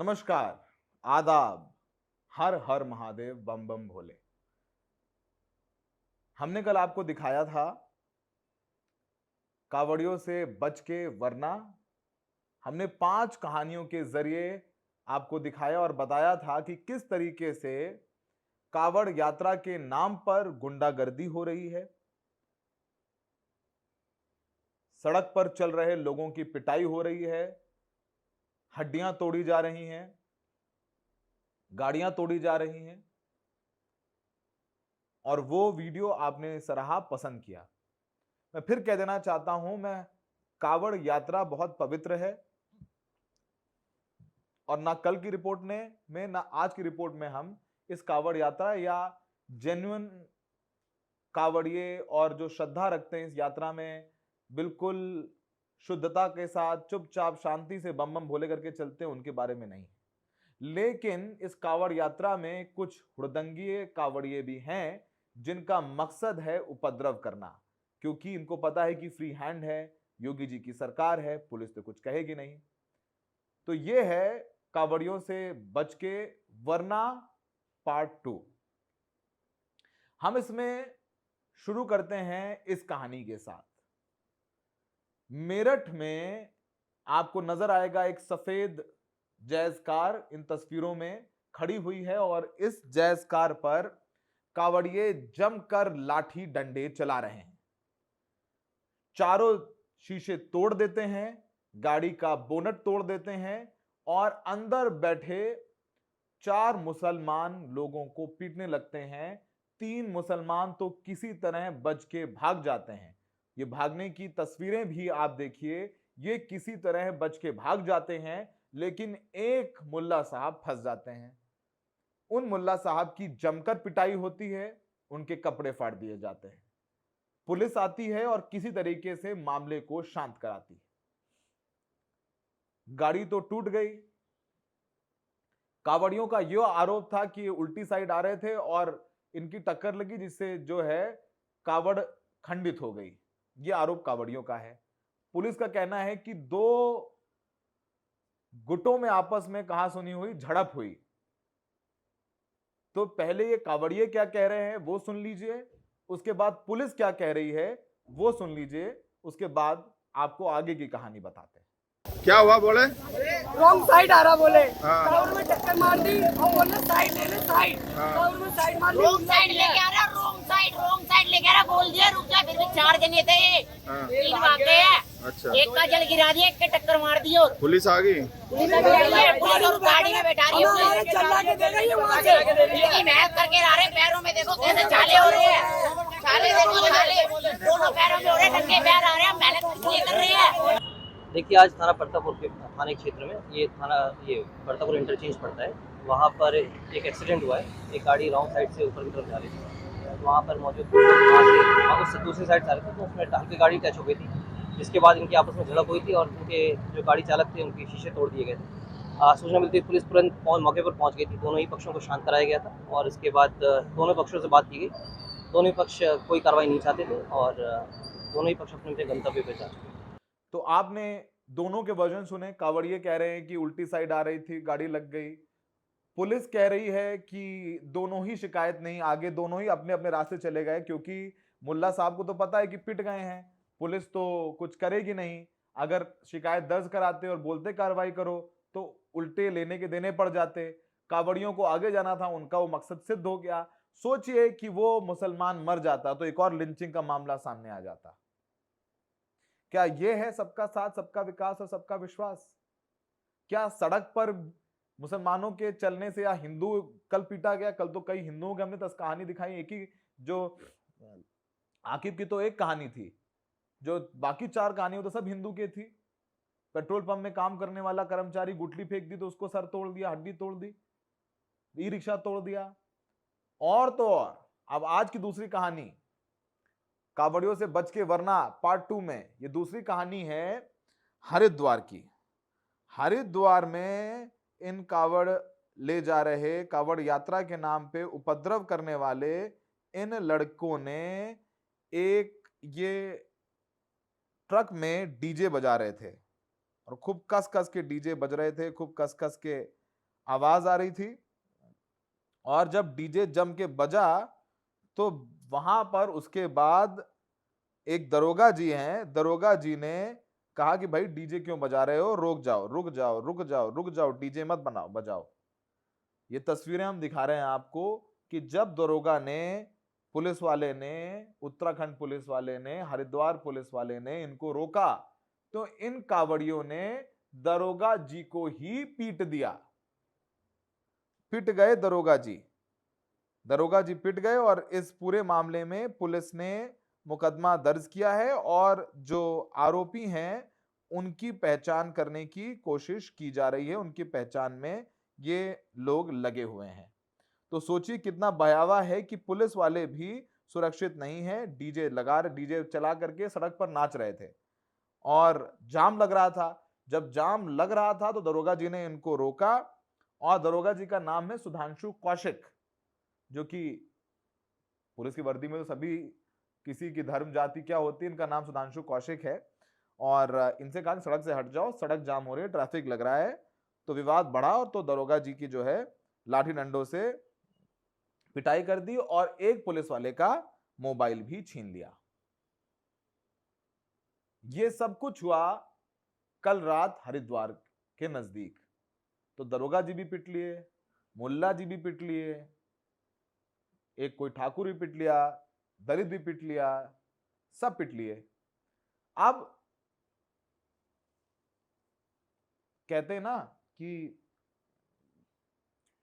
नमस्कार, आदाब, हर हर महादेव, बम बम भोले। हमने कल आपको दिखाया था कावड़ियों से बच के वरना। हमने 5 कहानियों के जरिए आपको दिखाया और बताया था कि किस तरीके से कावड़ यात्रा के नाम पर गुंडागर्दी हो रही है, सड़क पर चल रहे लोगों की पिटाई हो रही है, हड्डियां तोड़ी जा रही हैं, गाड़ियां तोड़ी जा रही हैं, और वो वीडियो आपने सराहा, पसंद किया। मैं फिर कह देना चाहता हूं, मैं कावड़ यात्रा बहुत पवित्र है और ना कल की रिपोर्ट में ना आज की रिपोर्ट में हम इस कावड़ यात्रा या जेन्युइन कावड़िए और जो श्रद्धा रखते हैं इस यात्रा में, बिल्कुल शुद्धता के साथ चुपचाप शांति से बम बम भोले करके चलते हैं, उनके बारे में नहीं। लेकिन इस कावड़ यात्रा में कुछ हुड़दंगी कावड़िए भी हैं जिनका मकसद है उपद्रव करना, क्योंकि इनको पता है कि फ्री हैंड है, योगी जी की सरकार है, पुलिस तो कुछ कहेगी नहीं। तो ये है कावड़ियों से बच के वरना पार्ट 2। हम इसमें शुरू करते हैं इस कहानी के साथ। मेरठ में आपको नजर आएगा एक सफेद जैज कार इन तस्वीरों में खड़ी हुई है और इस जैज कार पर कावड़िए जमकर लाठी डंडे चला रहे हैं। चारों शीशे तोड़ देते हैं, गाड़ी का बोनट तोड़ देते हैं और अंदर बैठे 4 मुसलमान लोगों को पीटने लगते हैं। 3 मुसलमान तो किसी तरह बच के भाग जाते हैं। ये भागने की तस्वीरें भी आप देखिए, ये किसी तरह बच के भाग जाते हैं, लेकिन एक मुल्ला साहब फंस जाते हैं। उन मुल्ला साहब की जमकर पिटाई होती है, उनके कपड़े फाड़ दिए जाते हैं। पुलिस आती है और किसी तरीके से मामले को शांत कराती है। गाड़ी तो टूट गई। कावड़ियों का यह आरोप था कि उल्टी साइड आ रहे थे और इनकी टक्कर लगी, जिससे जो है कावड़ खंडित हो गई। यह आरोप कावड़ियों का है। पुलिस का कहना है कि 2 गुटों में आपस में कहासुनी हुई, झड़प हुई। तो पहले ये कावड़िए क्या कह रहे हैं वो सुन लीजिए, उसके बाद पुलिस क्या कह रही है वो सुन लीजिए, उसके बाद आपको आगे की कहानी बताते हैं। क्या हुआ बोले? रॉन्ग साइड आ रहा बोले। हाँ। टावर में टक्कर मार दी और बोले साइड ले ले साइड। टावर में साइड मार दी। रॉन्ग साइड लेके आ रहा, रॉन्ग साइड लेके आ रहा, बोल दिया रुक जा, फिर भी 4 जने थे ये। 3 भाग गए हैं। अच्छा। एक का जल गिरा दिया, एक के टक्कर मार दी और पुलिस आ गई? पुलिस और गाड़ी में बैठा रही है। चला के दे रही है वहाँ से। इनकी मेहनत करके आ रहे, पैरों में देखो कैसे छाले हो रहे हैं। छाले देखो, छाले दोनों पैरों में हो रहे, नंगे पैर आ रहे हैं, मेहनत इसलिए कर रहे हैं। देखिए, आज थाना परतापुर के थाने क्षेत्र में ये परतापुर इंटरचेंज पड़ता है, वहाँ पर एक एक्सीडेंट हुआ है। एक गाड़ी रॉन्ग साइड से ऊपर की तरफ जा रही थी, वहाँ पर मौजूद वहाँ से दूसरी साइड जा रही थी, तो उसमें हल्की गाड़ी टच हो गई थी, जिसके बाद इनकी आपस में झड़प हुई थी और उनके जो गाड़ी चालक थे उनके शीशे तोड़ दिए गए थे। सूचना मिलती पुलिस तुरंत मौके पर पहुँच गई थी। दोनों ही पक्षों को शांत कराया गया था और इसके बाद दोनों पक्षों से बात की गई। दोनों ही पक्ष कोई कार्रवाई नहीं चाहते थे और दोनों ही पक्ष अपने गंतव्य पर जा चुके। तो आपने दोनों के वर्जन सुने। कावड़िए कह रहे हैं कि उल्टी साइड आ रही थी, गाड़ी लग गई। पुलिस कह रही है कि दोनों ही शिकायत नहीं, आगे दोनों ही अपने अपने रास्ते चले गए, क्योंकि मुल्ला साहब को तो पता है कि पिट गए हैं, पुलिस तो कुछ करेगी नहीं। अगर शिकायत दर्ज कराते और बोलते कार्रवाई करो तो उल्टे लेने के देने पड़ जाते। कावड़ियों को आगे जाना था, उनका वो मकसद सिद्ध हो गया। सोचिए कि वो मुसलमान मर जाता तो एक और लिंचिंग का मामला सामने आ जाता। क्या यह है सबका साथ, सबका विकास और सबका विश्वास? क्या सड़क पर मुसलमानों के चलने से, या हिंदू कल पीटा गया, कल तो कई हिंदुओं की हमने कहानी दिखाई। एक ही जो आकिब की तो एक कहानी थी, जो बाकी 4 कहानियों तो सब हिंदू के थी। पेट्रोल पंप में काम करने वाला कर्मचारी गुटली फेंक दी तो उसको सर तोड़ दिया, हड्डी तोड़ दी, ई रिक्शा तोड़ दिया। और तो और अब आज की दूसरी कहानी, कावड़ियों से बच के वरना पार्ट 2 में, ये दूसरी कहानी है हरिद्वार की। हरिद्वार में इन कावड़ ले जा रहे, कावड़ यात्रा के नाम पे उपद्रव करने वाले इन लड़कों ने एक ये ट्रक में डीजे बजा रहे थे और खूब कस कस के डीजे बज रहे थे, खूब कस कस के आवाज आ रही थी और जब डीजे जम के बजा तो वहां पर उसके बाद एक दरोगा जी हैं, दरोगा जी ने कहा कि भाई डीजे क्यों बजा रहे हो, रुक जाओ रुक जाओ रुक जाओ रुक जाओ, डीजे मत बनाओ बजाओ। ये तस्वीरें हम दिखा रहे हैं आपको कि जब दरोगा ने, पुलिस वाले ने, उत्तराखंड पुलिस वाले ने, हरिद्वार पुलिस वाले ने इनको रोका तो इन कावड़ियों ने दरोगा जी को ही पीट दिया। पिट गए दरोगा जी, दरोगा जी पिट गए और इस पूरे मामले में पुलिस ने मुकदमा दर्ज किया है और जो आरोपी हैं उनकी पहचान करने की कोशिश की जा रही है, उनकी पहचान में ये लोग लगे हुए हैं। तो सोचिए कितना भयावह है कि पुलिस वाले भी सुरक्षित नहीं है, डीजे चला करके सड़क पर नाच रहे थे और जाम लग रहा था। जब जाम लग रहा था तो दरोगा जी ने इनको रोका और दरोगा जी का नाम है सुधांशु कौशिक, जो कि पुलिस की वर्दी में तो सभी किसी की धर्म जाति क्या होती है, इनका नाम सुधांशु कौशिक है। और इनसे कहा सड़क से हट जाओ, सड़क जाम हो रही है, ट्रैफिक लग रहा है। तो विवाद बढ़ा और तो दरोगा जी की जो है लाठी डंडों से पिटाई कर दी और एक पुलिस वाले का मोबाइल भी छीन लिया। ये सब कुछ हुआ कल रात हरिद्वार के नजदीक। तो दरोगा जी भी पिट लिए, मुल्ला जी भी पिट लिए, एक कोई ठाकुर भी पिट लिया, दलित भी पिट लिया, सब पिट लिए। अब कहते हैं ना कि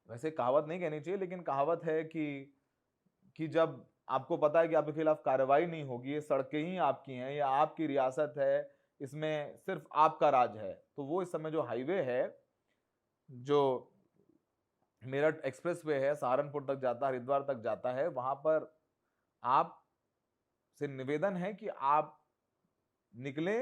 वैसे कहावत नहीं कहनी चाहिए, लेकिन कहावत है कि जब आपको पता है कि आपके खिलाफ कार्रवाई नहीं होगी, ये सड़कें ही आपकी हैं, या आपकी रियासत है, इसमें सिर्फ आपका राज है, तो वो इस समय जो हाईवे है, जो मेरठ एक्सप्रेसवे है, सहारनपुर तक जाता है, हरिद्वार तक जाता है, वहां पर आप से निवेदन है कि आप निकले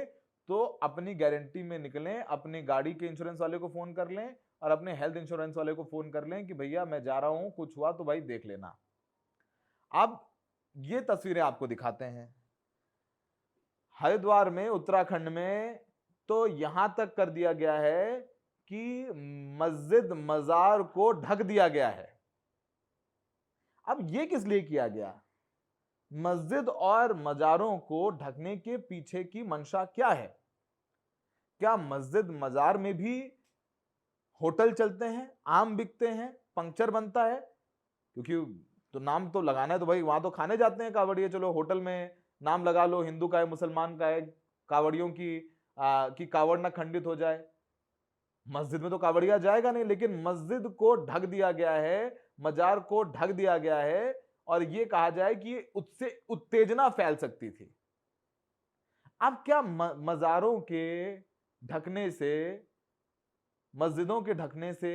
तो अपनी गारंटी में निकलें, अपनी गाड़ी के इंश्योरेंस वाले को फोन कर लें और अपने हेल्थ इंश्योरेंस वाले को फोन कर लें कि भैया मैं जा रहा हूं, कुछ हुआ तो भाई देख लेना। अब ये तस्वीरें आपको दिखाते हैं हरिद्वार में, उत्तराखंड में। तो यहां तक कर दिया गया है कि मस्जिद मजार को ढक दिया गया है। अब ये किस लिए किया गया? मस्जिद और मजारों को ढकने के पीछे की मंशा क्या है? क्या मस्जिद मजार में भी होटल चलते हैं, आम बिकते हैं, पंक्चर बनता है? क्योंकि तो नाम तो लगाना है, तो भाई वहां तो खाने जाते हैं कावड़िए, चलो होटल में नाम लगा लो, हिंदू का है, मुसलमान का है, कावड़ियों की कावड़ ना खंडित हो जाए। मस्जिद में तो कावड़िया जाएगा नहीं, लेकिन मस्जिद को ढक दिया गया है, मजार को ढक दिया गया है और यह कहा जाए कि उससे उत्तेजना फैल सकती थी। अब क्या मजारों के ढकने से, मस्जिदों के ढकने से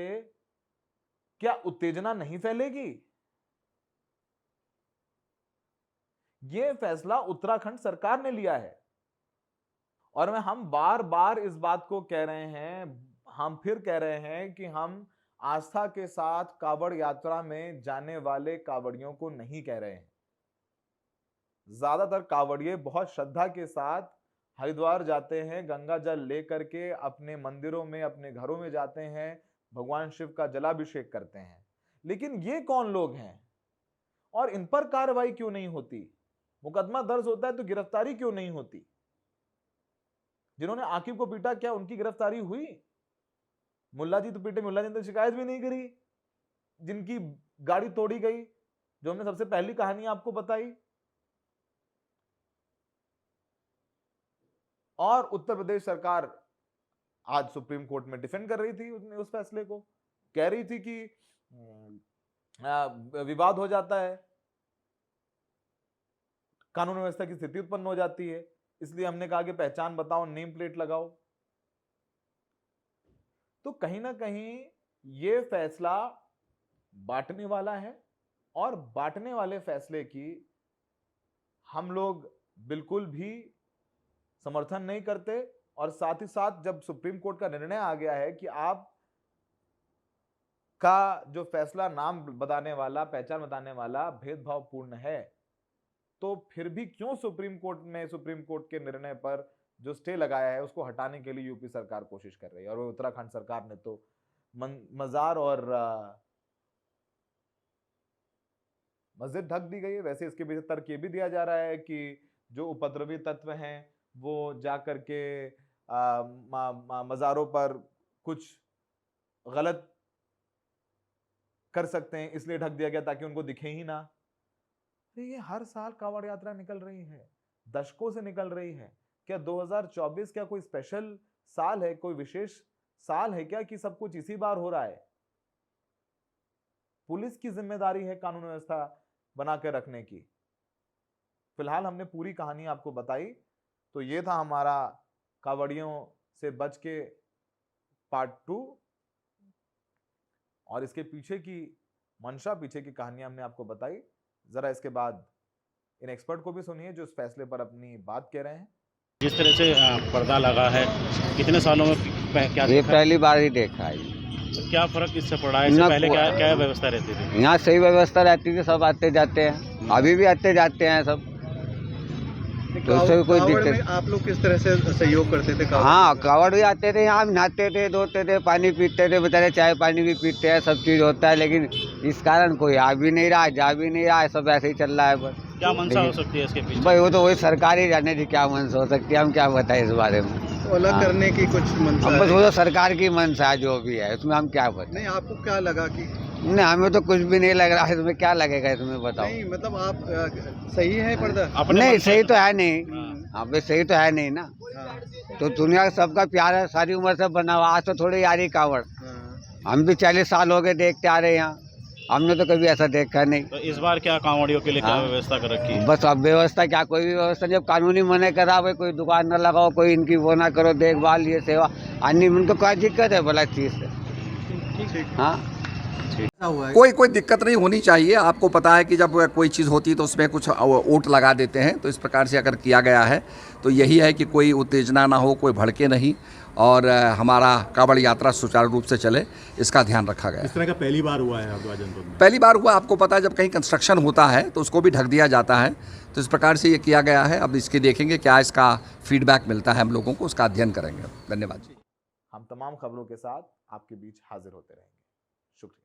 क्या उत्तेजना नहीं फैलेगी? यह फैसला उत्तराखंड सरकार ने लिया है और हम बार बार इस बात को कह रहे हैं, हम फिर कह रहे हैं कि हम आस्था के साथ कावड़ यात्रा में जाने वाले कावड़ियों को नहीं कह रहे हैं। ज्यादातर कावड़िए बहुत श्रद्धा के साथ हरिद्वार जाते हैं, गंगा जल लेकर के अपने मंदिरों में, अपने घरों में जाते हैं, भगवान शिव का जलाभिषेक करते हैं। लेकिन ये कौन लोग हैं और इन पर कार्रवाई क्यों नहीं होती? मुकदमा दर्ज होता है तो गिरफ्तारी क्यों नहीं होती? जिन्होंने आकिब को पीटा, क्या उनकी गिरफ्तारी हुई? मुल्ला जी तो पीटे, मुल्ला जी ने तो शिकायत भी नहीं करी। जिनकी गाड़ी तोड़ी गई, जो हमने सबसे पहली कहानी आपको बताई, और उत्तर प्रदेश सरकार आज सुप्रीम कोर्ट में डिफेंड कर रही थी उस फैसले को, कह रही थी कि विवाद हो जाता है, कानून व्यवस्था की स्थिति उत्पन्न हो जाती है, इसलिए हमने कहा कि पहचान बताओ, नेम प्लेट लगाओ। तो कहीं ना कहीं यह फैसला बांटने वाला है और बांटने वाले फैसले की हम लोग बिल्कुल भी समर्थन नहीं करते। और साथ ही साथ जब सुप्रीम कोर्ट का निर्णय आ गया है कि आप का जो फैसला नाम बताने वाला, पहचान बताने वाला भेदभावपूर्ण है, तो फिर भी क्यों सुप्रीम कोर्ट के निर्णय पर जो स्टे लगाया है उसको हटाने के लिए यूपी सरकार कोशिश कर रही है। और वो उत्तराखंड सरकार ने तो मजार और मस्जिद ढक दी गई है। वैसे इसके पीछे तर्क ये भी दिया जा रहा है कि जो उपद्रवी तत्व हैं वो जाकर के मज़ारों पर कुछ गलत कर सकते हैं, इसलिए ढक दिया गया ताकि उनको दिखे ही ना। ये हर साल कांवड़ यात्रा निकल रही है, दशकों से निकल रही है। क्या 2024 क्या कोई स्पेशल साल है, कोई विशेष साल है क्या कि सब कुछ इसी बार हो रहा है? पुलिस की जिम्मेदारी है कानून व्यवस्था बना के रखने की। फिलहाल हमने पूरी कहानी आपको बताई। तो ये था हमारा कांवड़ियों से बच के पार्ट 2, और इसके पीछे की मंशा, पीछे की कहानियां हमने आपको बताई। जरा इसके बाद इन एक्सपर्ट को भी सुनिए जो इस फैसले पर अपनी बात कह रहे हैं। जिस तरह से पर्दा लगा है, कितने सालों में क्या ये पहली बार ही देखा है। तो क्या फर्क इससे पड़ा है? इससे पहले क्या व्यवस्था रहती थी? यहाँ सही व्यवस्था रहती थी, सब आते जाते हैं, अभी भी आते जाते हैं सब, तो उससे कोई दिक्कत। आप लोग किस तरह से सहयोग करते थे? हाँ, कावड़ भी आते थे, यहाँ नहाते थे, धोते थे, पानी पीते थे, बेचारे चाय पानी भी पीते हैं, सब चीज़ होता है, लेकिन इस कारण कोई आ भी नहीं रहा, जा भी नहीं रहा है, सब ऐसे ही चल रहा है। बस क्या मंशा हो सकती है इसके पीछे? भाई वो तो वही सरकार ही जाने थी क्या मंशा हो सकती है, हम क्या बताएं इस बारे में। तो अलग करने की कुछ मंशा बस है? वो तो सरकार की मंशा है, जो भी है उसमें हम क्या बताएं। नहीं, आपको क्या लगा कि नहीं, हमें तो कुछ भी नहीं लग रहा है, इसमें क्या लगेगा, इसमें बताओ। नहीं, मतलब आप सही है पर्दा? नहीं, सही तो है नहीं, हाँ भाई सही तो है नहीं ना। हाँ, तो दुनिया सबका प्यार है, सारी उम्र से बना हुआ, आज तो थोड़ी आ रही कावड़। हाँ। हम भी 40 साल हो गए देखते आ रहे हैं यहाँ, हमने तो कभी ऐसा देखा नहीं। तो इस बार क्या कांवड़ियों के लिए क्या हाँ। व्यवस्था कर रखी है? बस अब व्यवस्था क्या, कोई भी व्यवस्था जब कानूनी मने करा, भाई कोई दुकान न लगाओ, कोई इनकी वो ना करो, देखभाल ये सेवा अन्य, उनको क्या दिक्कत है भला चीज़ से? हाँ, कोई दिक्कत नहीं होनी चाहिए। आपको पता है कि जब कोई चीज़ होती है तो उसमें कुछ ओट लगा देते हैं, तो इस प्रकार से अगर किया गया है तो यही है कि कोई उत्तेजना ना हो, कोई भड़के नहीं, और हमारा कांवड़ यात्रा सुचारू रूप से चले, इसका ध्यान रखा गया। इस तरह का पहली बार हुआ है हरिद्वार जनपद में? पहली बार हुआ। आपको पता है जब कहीं कंस्ट्रक्शन होता है तो उसको भी ढक दिया जाता है, तो इस प्रकार से ये किया गया है। अब इसके देखेंगे क्या इसका फीडबैक मिलता है हम लोगों को, उसका अध्ययन करेंगे। धन्यवाद जी। हम तमाम खबरों के साथ आपके बीच हाजिर होते रहेंगे। शुक्रिया।